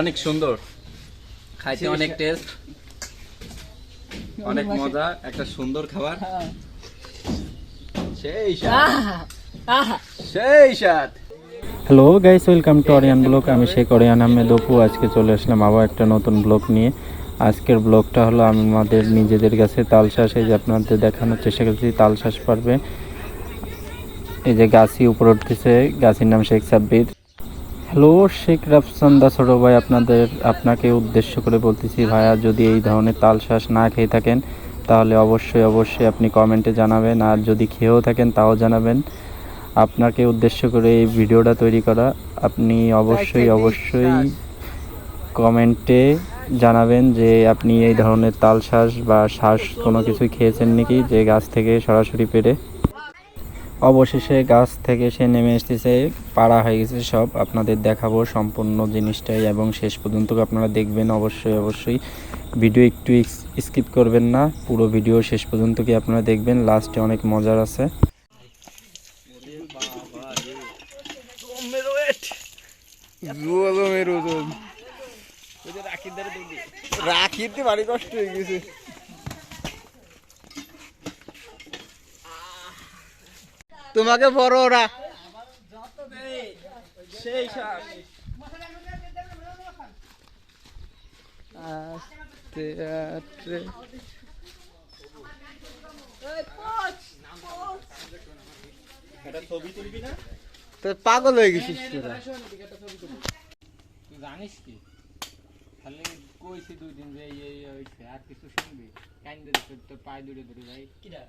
অনেক সুন্দর, খাইতে অনেক টেস্ট, অনেক মজা, একটা সুন্দর খাবার। সেই স্বাদ, সেই স্বাদ। Hello guys, welcome to Orion blog. আমি শেখ অরিয়ান আহমেদ অপু। আজকে চলে আসলাম আবার একটা নতুন ব্লগ নিয়ে। আজকের ব্লগটা হলো আমাদের নিজেদের কাছে তালশাঁস, এই যে আপনাদের দেখানোর চেষ্টা করছি তালশাঁস পারবে। এই যে গাছি উপরে উঠতেছে, গাছির নাম শেখ সাব্বির। হ্যালো শেখ রাফসান্দা ছোটো ভাই, আপনাকে উদ্দেশ্য করে বলতেছি ভাইয়া, যদি এই ধরনের তালশাঁস না খেয়ে থাকেন তাহলে অবশ্যই আপনি কমেন্টে জানাবেন, আর যদি খেয়েও থাকেন তাও জানাবেন। আপনাকে উদ্দেশ্য করে এই ভিডিওটা তৈরি করা। আপনি অবশ্যই কমেন্টে জানাবেন যে আপনি এই ধরনের তালশাঁস বা শাঁস কোনো কিছু খেয়েছেন নাকি, যে গাছ থেকে সরাসরি পেড়ে। অবশেষে গাছ থেকে সে নেমে এসেছে, পাড়া হয়ে গেছে সব। আপনাদের দেখাবো সম্পূর্ণ জিনিসটাই এবং শেষ পর্যন্ত আপনারা দেখবেন। অবশ্যই ভিডিও একটু স্কিপ করবেন না, পুরো ভিডিও শেষ পর্যন্ত কি আপনারা দেখবেন। লাস্টে অনেক মজার আছে। রাখিতে বাড়ি কষ্ট হয়ে গেছে। তোমাকে বড় ওরা সেই স্বাদ। তো পাগল হয়ে গেছিস তোরা। জানিস কি, খালি কইছি 2 দিন যে এই হইছে, আর কিছু শুনবি কাইন্দে দিতে তোর পায়ে দূরে ধরে ভাই কিডা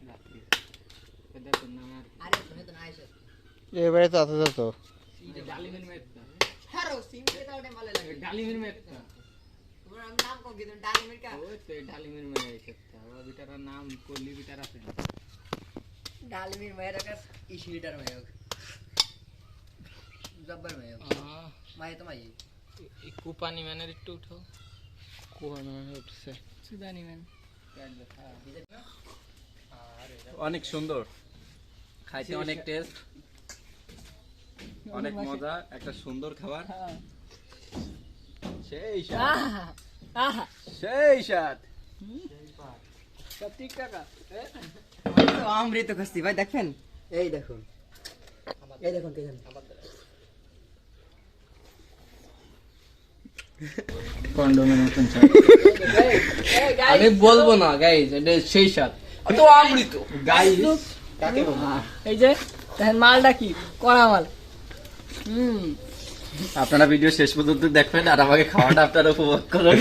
রাত্রি এটা তো না। আরে শুনে তো না আইছে এবারে তো আতো এটা ডালিমের মেটটা। হারো সিমকে তো ওটা ভালো লাগে। ডালিমের মেটটা তোমার নাম কো কি, তুমি ডালিমের কা? ওই তো ডালিমের মেট আইছে। ওই বিটার নাম কলি বিটার আছে। ডালিমের মেয়ের কাছে ইশিটার মেয়ে জব্বার মেয়ে মায়ে তো মাই এই কুপানি ম্যানের একটু উঠো। কুপানি ম্যান উঠছে, সুদানি ম্যান অনেক সুন্দর, খাইতে অনেক টেস্ট, অনেক মজা, একটা সুন্দর খাবার। সেই স্বাদ, সেই স্বাদ। ঠিক টাকা তো অমৃত কস্তি ভাই দেখেন, এই দেখুন দেখেন কন্ডোমের মতন চাই। আমি বলবো না গাইস, এটা সেই স্বাদ তো অমৃত গাইস। কাকে বলবো? এই যে দেখেন মালটা কি কড়া মাল। আপনারা ভিডিও শেষ পর্যন্ত দেখবেন আর আমাকে খাওয়াটা আপনারা উপভোগ করুন।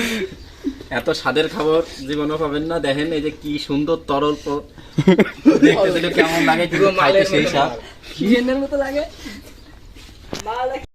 এত স্বাদের খাবার জীবনও পাবেন না। দেখেন এই যে কি সুন্দর তরল, দেখতে দিলে কেমন লাগে, কিন্তু খাইতে সেই স্বাদ। সিজনের মতো লাগে।